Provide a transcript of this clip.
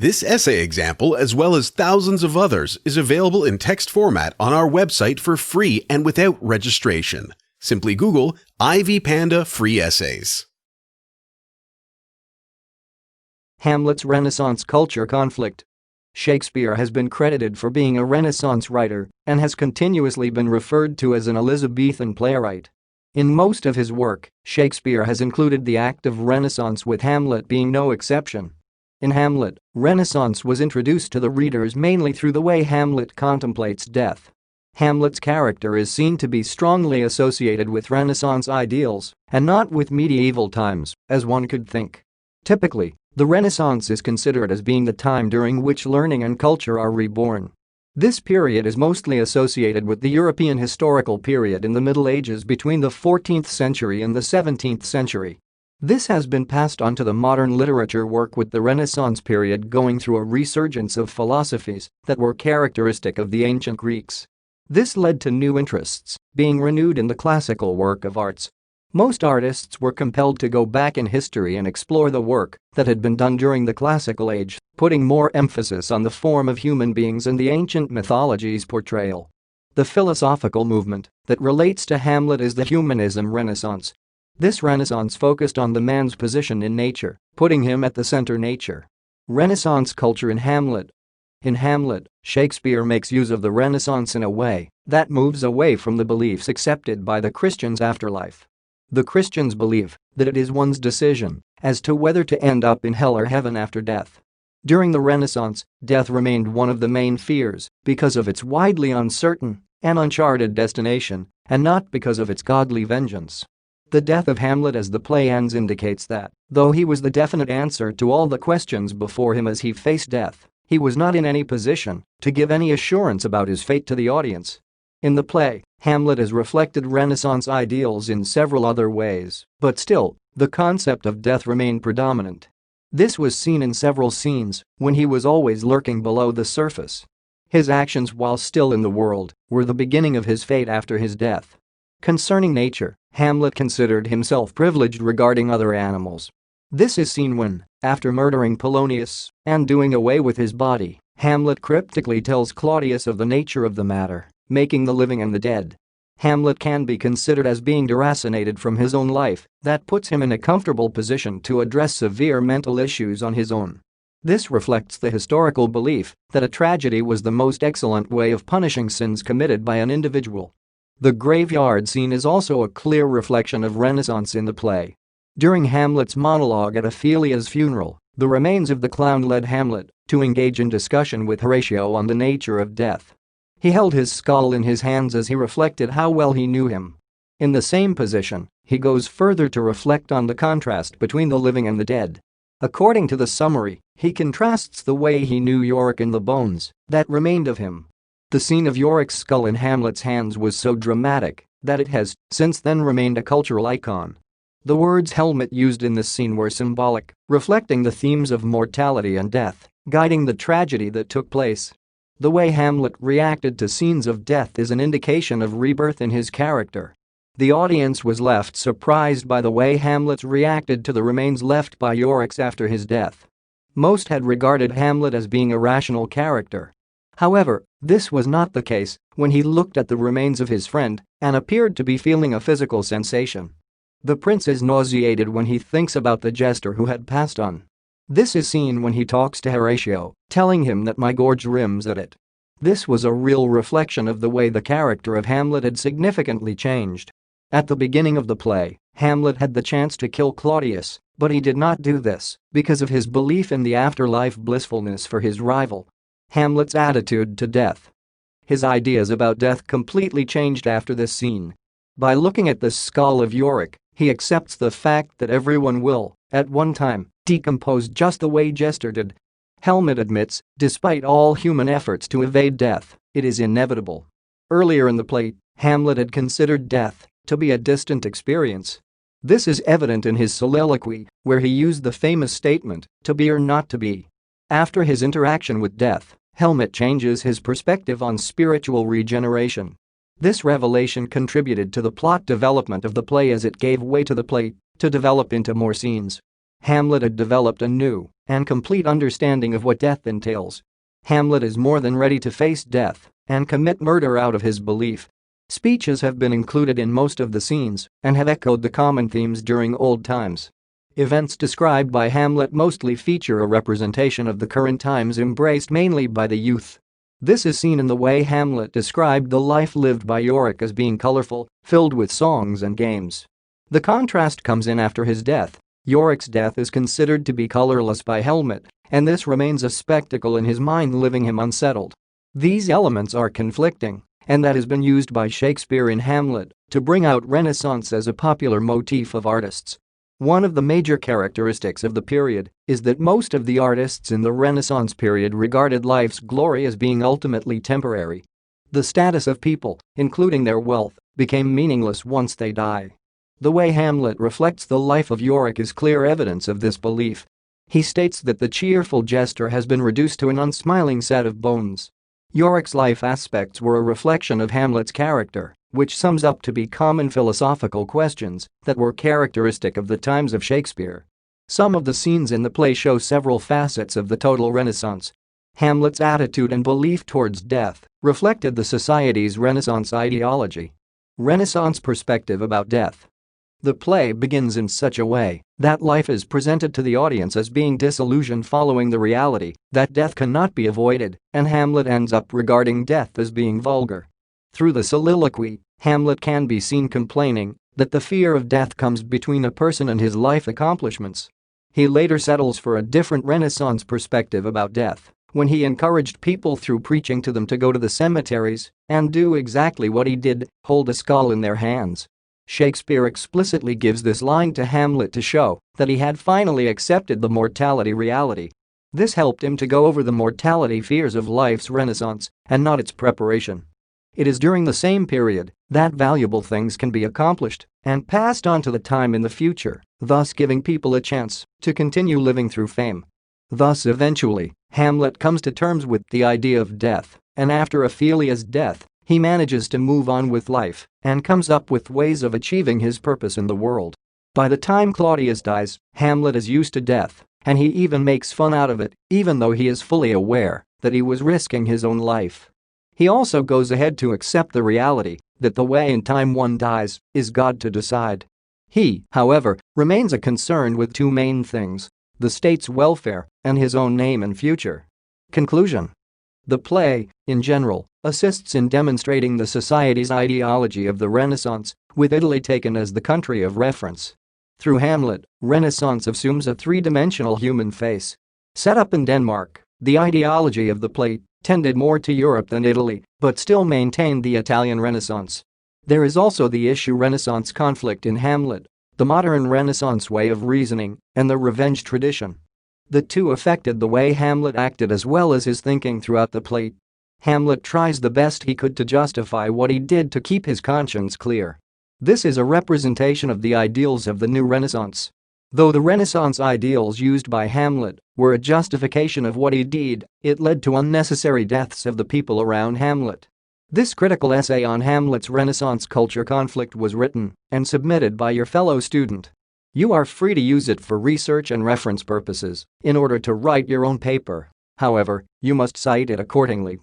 This essay example, as well as thousands of others, is available in text format on our website for free and without registration. Simply Google Ivy Panda Free Essays. Hamlet's Renaissance culture conflict. Shakespeare has been credited for being a Renaissance writer and has continuously been referred to as an Elizabethan playwright. In most of his work, Shakespeare has included the act of Renaissance, with Hamlet being no exception. In Hamlet, Renaissance was introduced to the readers mainly through the way Hamlet contemplates death. Hamlet's character is seen to be strongly associated with Renaissance ideals and not with medieval times, as one could think. Typically, the Renaissance is considered as being the time during which learning and culture are reborn. This period is mostly associated with the European historical period in the Middle Ages between the 14th century and the 17th century. This has been passed on to the modern literature work, with the Renaissance period going through a resurgence of philosophies that were characteristic of the ancient Greeks. This led to new interests being renewed in the classical work of arts. Most artists were compelled to go back in history and explore the work that had been done during the classical age, putting more emphasis on the form of human beings and the ancient mythology's portrayal. The philosophical movement that relates to Hamlet is the Humanism Renaissance. This Renaissance focused on the man's position in nature, putting him at the center. Nature. Renaissance culture in Hamlet. In Hamlet, Shakespeare makes use of the Renaissance in a way that moves away from the beliefs accepted by the Christians' afterlife. The Christians believe that it is one's decision as to whether to end up in hell or heaven after death. During the Renaissance, death remained one of the main fears because of its widely uncertain and uncharted destination, and not because of its godly vengeance. The death of Hamlet as the play ends indicates that, though he was the definite answer to all the questions before him as he faced death, he was not in any position to give any assurance about his fate to the audience. In the play, Hamlet has reflected Renaissance ideals in several other ways, but still, the concept of death remained predominant. This was seen in several scenes when he was always lurking below the surface. His actions while still in the world were the beginning of his fate after his death. Concerning nature, Hamlet considered himself privileged regarding other animals. This is seen when, after murdering Polonius and doing away with his body, Hamlet cryptically tells Claudius of the nature of the matter, making the living and the dead. Hamlet can be considered as being deracinated from his own life. That puts him in a comfortable position to address severe mental issues on his own. This reflects the historical belief that a tragedy was the most excellent way of punishing sins committed by an individual. The graveyard scene is also a clear reflection of Renaissance in the play. During Hamlet's monologue at Ophelia's funeral, the remains of the clown led Hamlet to engage in discussion with Horatio on the nature of death. He held his skull in his hands as he reflected how well he knew him. In the same position, he goes further to reflect on the contrast between the living and the dead. According to the summary, he contrasts the way he knew Yorick and the bones that remained of him. The scene of Yorick's skull in Hamlet's hands was so dramatic that it has, since then, remained a cultural icon. The words helmet used in this scene were symbolic, reflecting the themes of mortality and death, guiding the tragedy that took place. The way Hamlet reacted to scenes of death is an indication of rebirth in his character. The audience was left surprised by the way Hamlet reacted to the remains left by Yorick after his death. Most had regarded Hamlet as being a rational character. However, this was not the case when he looked at the remains of his friend and appeared to be feeling a physical sensation. The prince is nauseated when he thinks about the jester who had passed on. This is seen when he talks to Horatio, telling him that my gorge rims at it. This was a real reflection of the way the character of Hamlet had significantly changed. At the beginning of the play, Hamlet had the chance to kill Claudius, but he did not do this because of his belief in the afterlife blissfulness for his rival. Hamlet's attitude to death. His ideas about death completely changed after this scene. By looking at the skull of Yorick, he accepts the fact that everyone will, at one time, decompose just the way Jester did. Hamlet admits, despite all human efforts to evade death, it is inevitable. Earlier in the play, Hamlet had considered death to be a distant experience. This is evident in his soliloquy, where he used the famous statement, "to be or not to be." After his interaction with death, Hamlet changes his perspective on spiritual regeneration. This revelation contributed to the plot development of the play as it gave way to the play to develop into more scenes. Hamlet had developed a new and complete understanding of what death entails. Hamlet is more than ready to face death and commit murder out of his belief. Speeches have been included in most of the scenes and have echoed the common themes during old times. Events described by Hamlet mostly feature a representation of the current times embraced mainly by the youth. This is seen in the way Hamlet described the life lived by Yorick as being colorful, filled with songs and games. The contrast comes in after his death. Yorick's death is considered to be colorless by Hamlet, and this remains a spectacle in his mind, leaving him unsettled. These elements are conflicting, and that has been used by Shakespeare in Hamlet to bring out Renaissance as a popular motif of artists. One of the major characteristics of the period is that most of the artists in the Renaissance period regarded life's glory as being ultimately temporary. The status of people, including their wealth, became meaningless once they die. The way Hamlet reflects the life of Yorick is clear evidence of this belief. He states that the cheerful jester has been reduced to an unsmiling set of bones. Yorick's life aspects were a reflection of Hamlet's character, which sums up to be common philosophical questions that were characteristic of the times of Shakespeare. Some of the scenes in the play show several facets of the total Renaissance. Hamlet's attitude and belief towards death reflected the society's Renaissance ideology. Renaissance perspective about death. The play begins in such a way that life is presented to the audience as being disillusioned following the reality that death cannot be avoided, and Hamlet ends up regarding death as being vulgar. Through the soliloquy, Hamlet can be seen complaining that the fear of death comes between a person and his life accomplishments. He later settles for a different Renaissance perspective about death when he encouraged people through preaching to them to go to the cemeteries and do exactly what he did, hold a skull in their hands. Shakespeare explicitly gives this line to Hamlet to show that he had finally accepted the mortality reality. This helped him to go over the mortality fears of life's renaissance and not its preparation. It is during the same period that valuable things can be accomplished and passed on to the time in the future, thus giving people a chance to continue living through fame. Thus eventually, Hamlet comes to terms with the idea of death, and after Ophelia's death, he manages to move on with life and comes up with ways of achieving his purpose in the world. By the time Claudius dies, Hamlet is used to death, and he even makes fun out of it, even though he is fully aware that he was risking his own life. He also goes ahead to accept the reality that the way and time one dies is God to decide. He, however, remains concerned with two main things: the state's welfare and his own name and future. Conclusion. The play, in general, assists in demonstrating the society's ideology of the Renaissance, with Italy taken as the country of reference. Through Hamlet, Renaissance assumes a three-dimensional human face. Set up in Denmark, the ideology of the play tended more to Europe than Italy, but still maintained the Italian Renaissance. There is also the issue-Renaissance conflict in Hamlet, the modern Renaissance way of reasoning, and the revenge tradition. The two affected the way Hamlet acted as well as his thinking throughout the play. Hamlet tries the best he could to justify what he did to keep his conscience clear. This is a representation of the ideals of the new Renaissance. Though the Renaissance ideals used by Hamlet were a justification of what he did, it led to unnecessary deaths of the people around Hamlet. This critical essay on Hamlet's Renaissance culture conflict was written and submitted by your fellow student. You are free to use it for research and reference purposes in order to write your own paper. However, you must cite it accordingly.